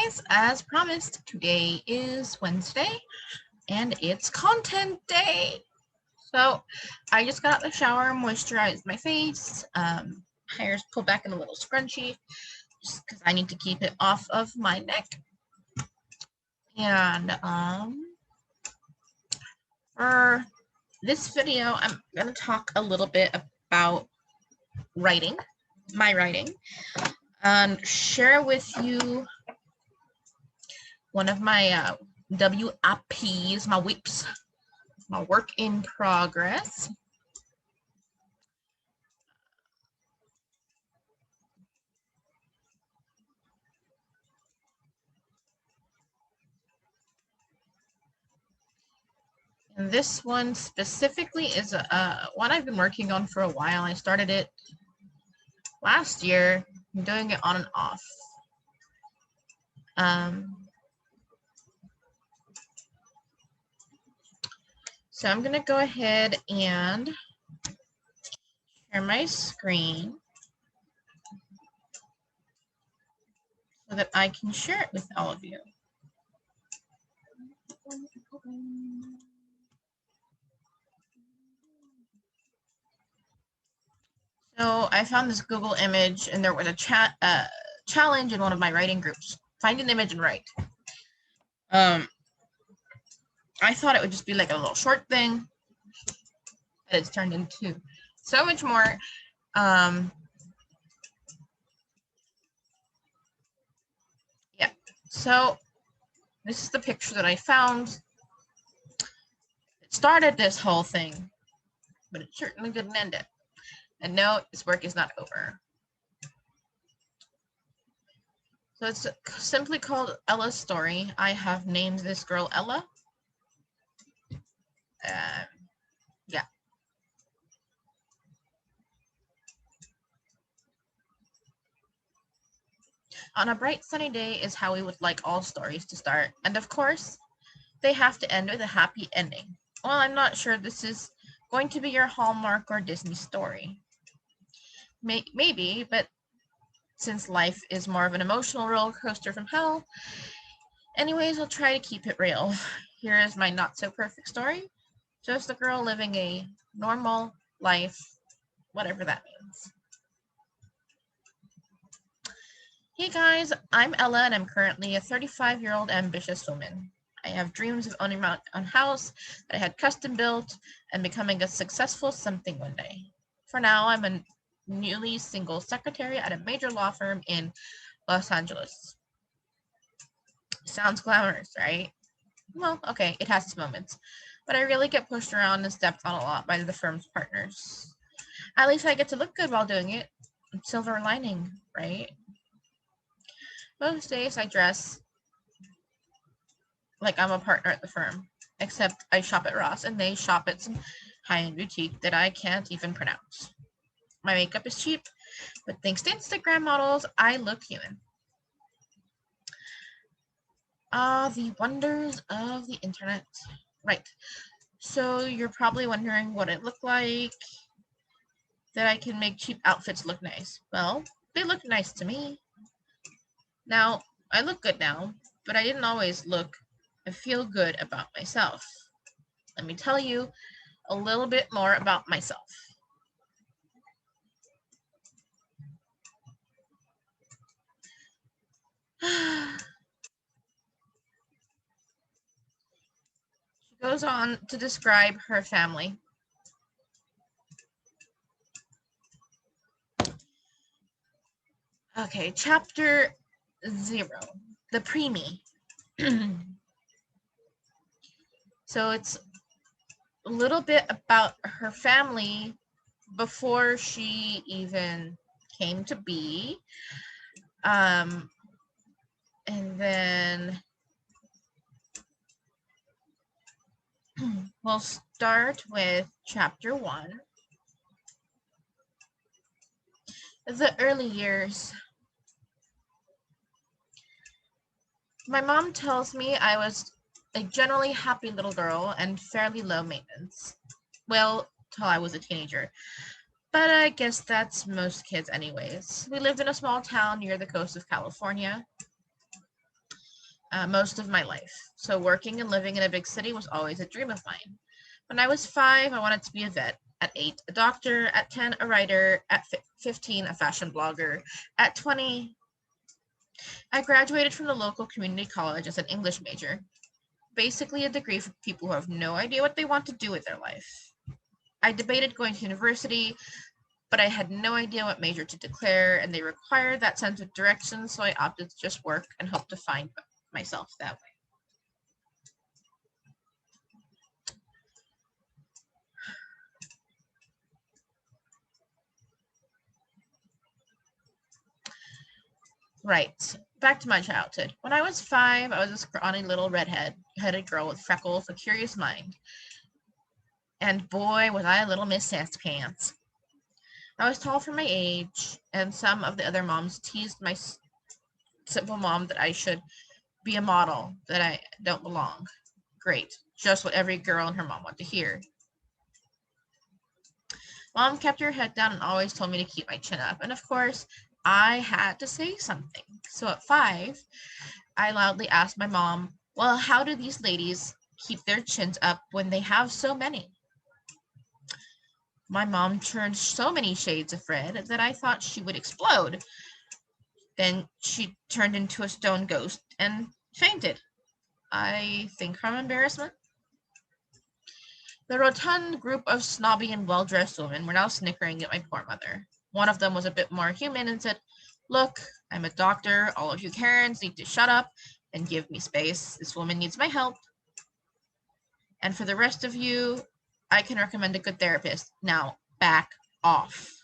guys, as promised, today is Wednesday and it's content day. So I just got out of the shower, moisturized my face, hair's pulled back in a little scrunchie just because I need to keep it off of my neck. And for this video, I'm going to talk a little bit about writing, my writing, and share with you one of my WIPs, my WIPs, my work in progress. And this one specifically is one I've been working on for a while. I started it last year. I'm doing it on and off. So I'm going to go ahead and share my screen so that I can share it with all of you. So I found this Google image, and there was a challenge in one of my writing groups. Find an image and write. I thought it would just be like a little short thing, but it's turned into so much more. Yeah, so this is the picture that I found. It started this whole thing, but it certainly didn't end it. And no, this work is not over. So it's simply called Ella's Story. I have named this girl Ella. Yeah. On a bright sunny day is how we would like all stories to start. And of course, they have to end with a happy ending. Well, I'm not sure this is going to be your Hallmark or Disney story. Maybe, but since life is more of an emotional roller coaster from hell, anyways, I'll try to keep it real. Here is my not so perfect story. Just a girl living a normal life, whatever that means. Hey guys, I'm Ella and I'm currently a 35-year-old ambitious woman. I have dreams of owning my own house that I had custom built and becoming a successful something one day. For now, I'm a newly single secretary at a major law firm in Los Angeles. Sounds glamorous, right? Well, okay, it has its moments, but I really get pushed around and stepped on a lot by the firm's partners. At least I get to look good while doing it. Silver lining, right? Most days I dress like I'm a partner at the firm, except I shop at Ross and they shop at some high-end boutique that I can't even pronounce. My makeup is cheap, but thanks to Instagram models, I look human. The wonders of the internet. Right. So you're probably wondering what it looked like, that I can make cheap outfits look nice. Well, they look nice to me. Now, I look good now, but I didn't always look and feel good about myself. Let me tell you a little bit more about myself. She goes on to describe her family. Okay, chapter 0, the preemie. So it's a little bit about her family before she even came to be. And then we'll start with chapter 1. The early years. My mom tells me I was a generally happy little girl and fairly low maintenance. Well, till I was a teenager. But I guess that's most kids anyways. We lived in a small town near the coast of California. most of my life. So working and living in a big city was always a dream of mine. When I was 5, I wanted to be a vet. At 8, a doctor. At 10, a writer. At 15, a fashion blogger. At 20, I graduated from the local community college as an English major. Basically a degree for people who have no idea what they want to do with their life. I debated going to university, but I had no idea what major to declare, and they required that sense of direction, so I opted to just work and hope to find myself that way. Right. Back to my childhood. When I was 5, I was a scrawny little redheaded girl with freckles, a curious mind. And boy, was I a little Miss Sass Pants. I was tall for my age, and some of the other moms teased my simple mom that I should be a model, that I don't belong. Great. Just what every girl and her mom want to hear. Mom kept her head down and always told me to keep my chin up. And of course, I had to say something. So at 5, I loudly asked my mom, well, how do these ladies keep their chins up when they have so many? My mom turned so many shades of red that I thought she would explode. Then she turned into a stone ghost and fainted. I think from embarrassment. The rotund group of snobby and well-dressed women were now snickering at my poor mother. One of them was a bit more human and said, look, I'm a doctor. All of you Karens need to shut up and give me space. This woman needs my help. And for the rest of you, I can recommend a good therapist. Now, back off.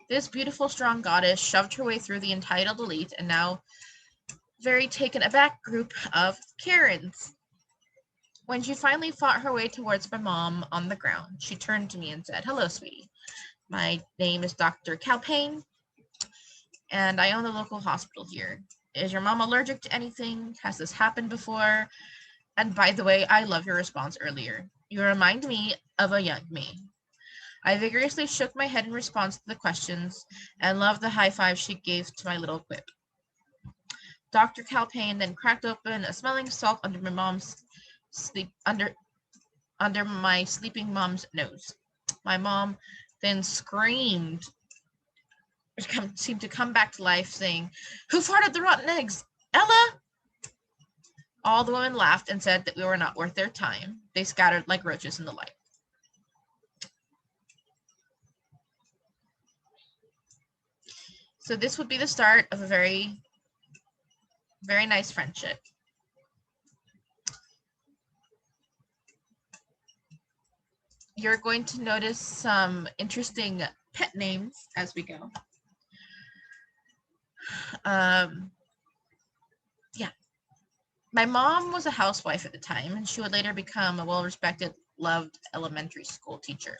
This beautiful, strong goddess shoved her way through the entitled elite and now very taken aback group of Karens. When she finally fought her way towards my mom on the ground, she turned to me and said, hello, sweetie. My name is Dr. Calpain, and I own the local hospital here. Is your mom allergic to anything? Has this happened before? And by the way, I love your response earlier. You remind me of a young me. I vigorously shook my head in response to the questions and loved the high five she gave to my little quip. Dr. Calpain then cracked open a smelling salt under my sleeping mom's nose. My mom then screamed, seemed to come back to life, saying, who farted the rotten eggs? Ella? All the women laughed and said that we were not worth their time. They scattered like roaches in the light. So this would be the start of a very, very nice friendship. You're going to notice some interesting pet names as we go. Yeah. My mom was a housewife at the time, and she would later become a well-respected, loved elementary school teacher.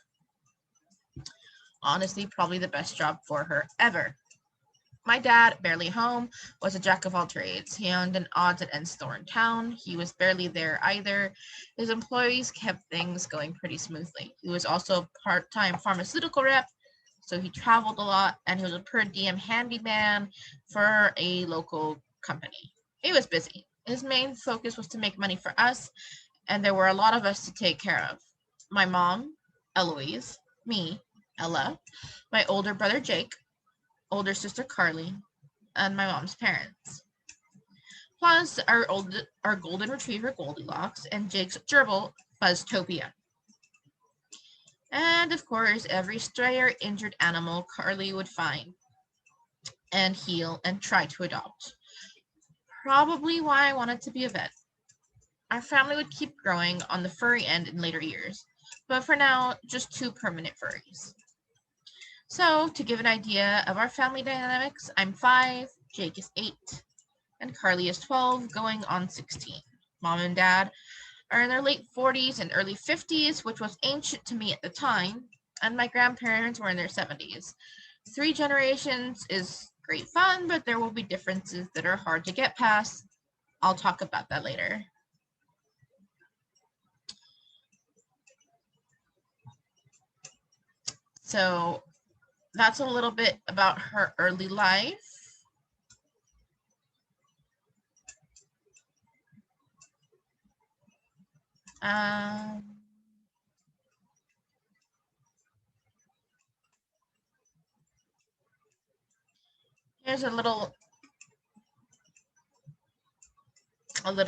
Honestly, probably the best job for her ever. My dad, barely home, was a jack of all trades. He owned an odds and ends store in town. He was barely there either. His employees kept things going pretty smoothly. He was also a part-time pharmaceutical rep, so he traveled a lot, and he was a per diem handyman for a local company. He was busy. His main focus was to make money for us, and there were a lot of us to take care of. My mom, Eloise, me, Ella, my older brother Jake, older sister Carly, and my mom's parents. Plus our golden retriever Goldilocks and Jake's gerbil Buzztopia. And of course, every stray or injured animal Carly would find and heal and try to adopt. Probably why I wanted to be a vet. Our family would keep growing on the furry end in later years, but for now, just 2 permanent furries. So, to give an idea of our family dynamics, I'm 5, Jake is 8, and Carly is 12, going on 16. Mom and Dad are in their late 40s and early 50s, which was ancient to me at the time, and my grandparents were in their 70s. 3 generations is great fun, but there will be differences that are hard to get past. I'll talk about that later. So that's a little bit about her early life. Um, Here's a little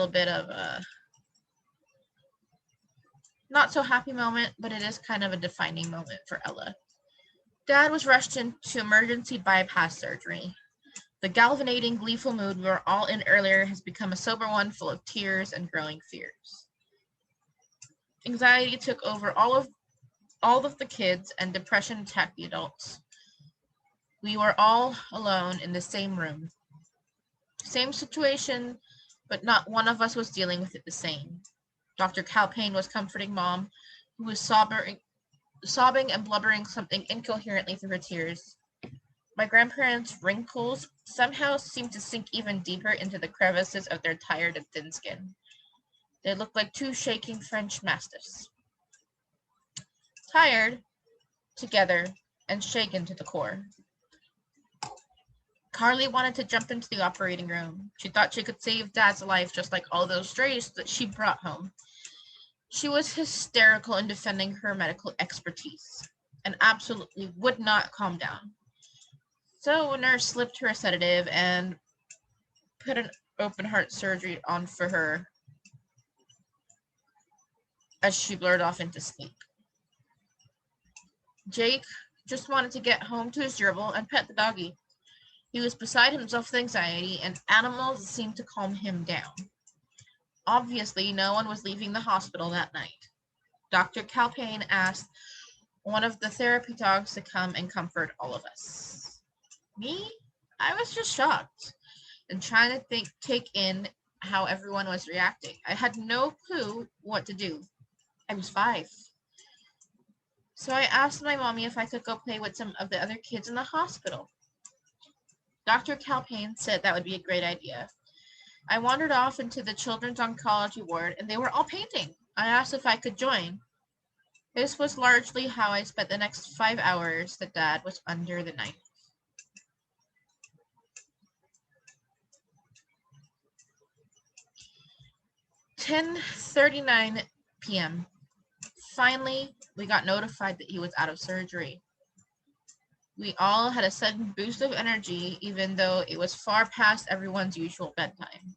bit of a not so happy moment, but it is kind of a defining moment for Ella. Dad was rushed into emergency bypass surgery. The galvanating, gleeful mood we were all in earlier has become a sober one full of tears and growing fears. Anxiety took over all of the kids and depression attacked the adults. We were all alone in the same room. Same situation, but not one of us was dealing with it the same. Dr. Calpain was comforting Mom, who was sobbing and blubbering something incoherently through her tears. My grandparents' wrinkles somehow seemed to sink even deeper into the crevices of their tired and thin skin. They looked like two shaking French mastiffs. Tired, together, and shaken to the core. Carly wanted to jump into the operating room. She thought she could save Dad's life just like all those strays that she brought home. She was hysterical in defending her medical expertise and absolutely would not calm down. So a nurse slipped her a sedative and put an open heart surgery on for her as she blurred off into sleep. Jake just wanted to get home to his gerbil and pet the doggy. He was beside himself with anxiety, and animals seemed to calm him down. Obviously, no one was leaving the hospital that night. Dr. Calpain asked one of the therapy dogs to come and comfort all of us. Me? I was just shocked and trying to take in how everyone was reacting. I had no clue what to do. I was 5. So I asked my mommy if I could go play with some of the other kids in the hospital. Dr. Calpain said that would be a great idea. I wandered off into the children's oncology ward and they were all painting. I asked if I could join. This was largely how I spent the next 5 hours that Dad was under the knife. "10:39 p.m. Finally, we got notified that he was out of surgery. We all had a sudden boost of energy, even though it was far past everyone's usual bedtime.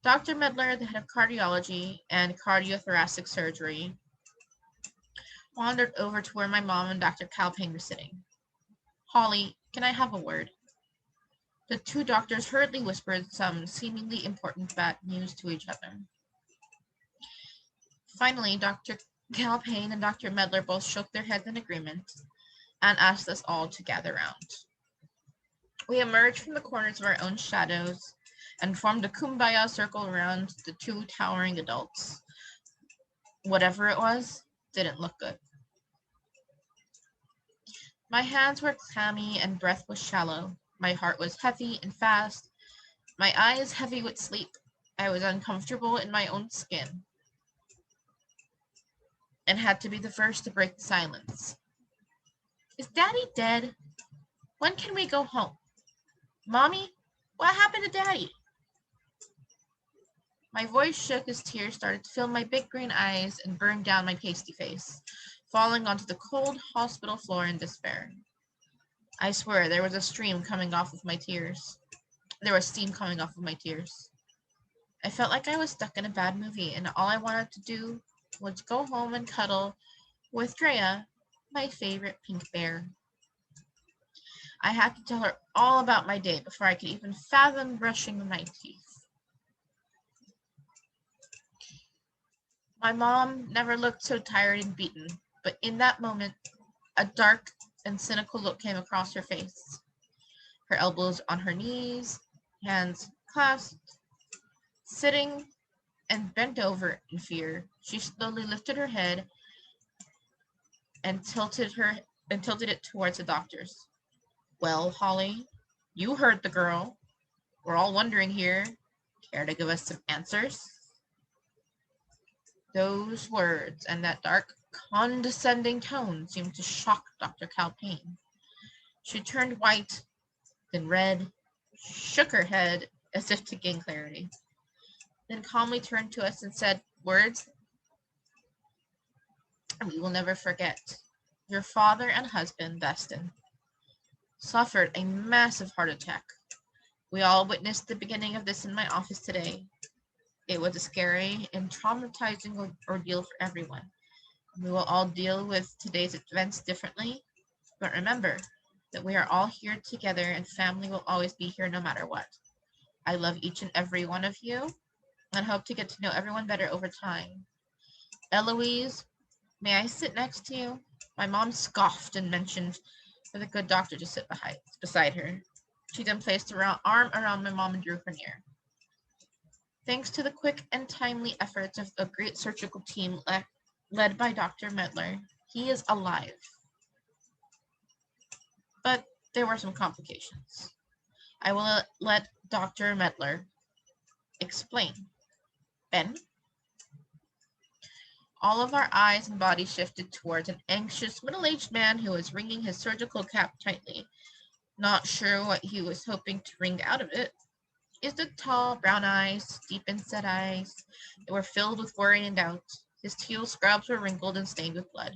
Dr. Medler, the head of cardiology and cardiothoracic surgery, wandered over to where my mom and Dr. Calpain were sitting. "Holly, can I have a word?" The two doctors hurriedly whispered some seemingly important bad news to each other. Finally, Dr. Calpain and Dr. Medler both shook their heads in agreement and asked us all to gather round. We emerged from the corners of our own shadows and formed a kumbaya circle around the two towering adults. Whatever it was, didn't look good. My hands were clammy and breath was shallow. My heart was heavy and fast. My eyes heavy with sleep. I was uncomfortable in my own skin and had to be the first to break the silence. "Is Daddy dead? When can we go home? Mommy, what happened to Daddy?" My voice shook as tears started to fill my big green eyes and burn down my pasty face, falling onto the cold hospital floor in despair. I swear there was a stream coming off of my tears. There was steam coming off of my tears. I felt like I was stuck in a bad movie, and all I wanted to do was go home and cuddle with Drea, my favorite pink bear. I had to tell her all about my day before I could even fathom brushing my teeth. My mom never looked so tired and beaten, but in that moment, a dark and cynical look came across her face. Her elbows on her knees, hands clasped, sitting and bent over in fear. She slowly lifted her head and tilted it towards the doctors. "Well, Holly, you heard the girl. We're all wondering here. Care to give us some answers?" Those words and that dark, condescending tone seemed to shock Dr. Calpain. She turned white, then red, shook her head as if to gain clarity, then calmly turned to us and said, words we will never forget. Your father and husband, Destin, suffered a massive heart attack. We all witnessed the beginning of this in my office today. It was a scary and traumatizing ordeal for everyone. We will all deal with today's events differently, but remember that we are all here together and family will always be here no matter what. I love each and every one of you and hope to get to know everyone better over time. Eloise, may I sit next to you? My mom scoffed and mentioned for the good doctor to sit beside her. She then placed her arm around my mom and drew her near. Thanks to the quick and timely efforts of a great surgical team led by Dr. Medler, he is alive. But there were some complications. I will let Dr. Medler explain. Ben? All of our eyes and bodies shifted towards an anxious, middle-aged man who was wringing his surgical cap tightly, not sure what he was hoping to wring out of it. His tall, brown eyes, deep-set eyes, they were filled with worry and doubt. His teal scrubs were wrinkled and stained with blood.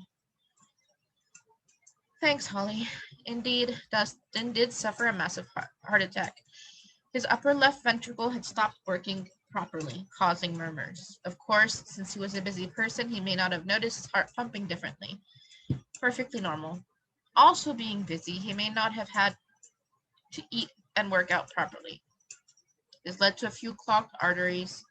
Thanks, Holly. Indeed, Dustin did suffer a massive heart attack. His upper left ventricle had stopped working properly, causing murmurs. Of course, since he was a busy person, he may not have noticed his heart pumping differently. Perfectly normal. Also being busy, he may not have had to eat and work out properly. This led to a few clogged arteries.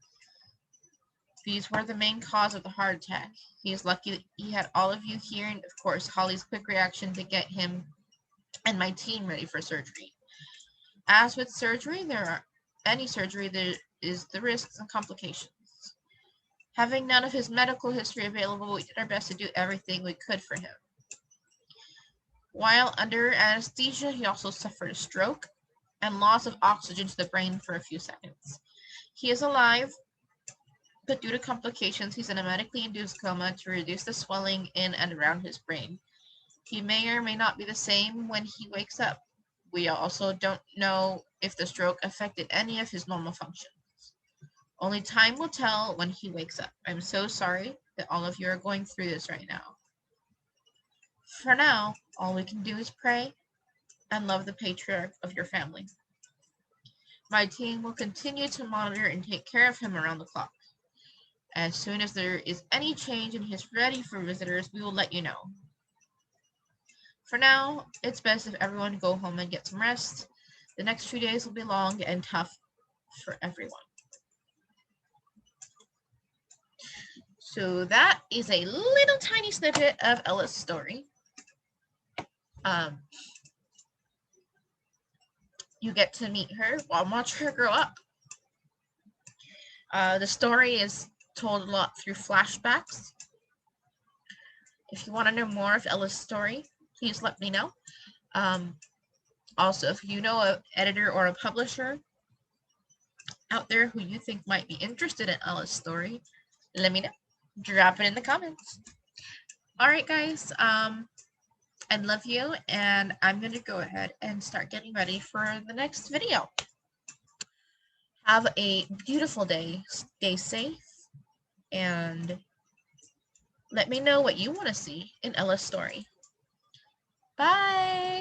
These were the main cause of the heart attack. He is lucky that he had all of you here and, of course, Holly's quick reaction to get him and my team ready for surgery. As with surgery, there is the risks and complications. Having none of his medical history available, we did our best to do everything we could for him. While under anesthesia, he also suffered a stroke and loss of oxygen to the brain for a few seconds. He is alive, but due to complications, he's in a medically induced coma to reduce the swelling in and around his brain. He may or may not be the same when he wakes up. We also don't know if the stroke affected any of his normal functions. Only time will tell when he wakes up. I'm so sorry that all of you are going through this right now. For now, all we can do is pray and love the patriarch of your family. My team will continue to monitor and take care of him around the clock. As soon as there is any change and he's ready for visitors, we will let you know. For now, it's best if everyone go home and get some rest. The next few days will be long and tough for everyone. So that is a little tiny snippet of Ella's story. You get to meet her while watch her grow up. The story is told a lot through flashbacks. If you want to know more of Ella's story, please let me know. Also, if you know an editor or a publisher out there who you think might be interested in Ella's story, let me know. Drop it in the comments. All right, guys. I love you, and I'm going to go ahead and start getting ready for the next video. Have a beautiful day. Stay safe, and let me know what you want to see in Ella's story. Bye!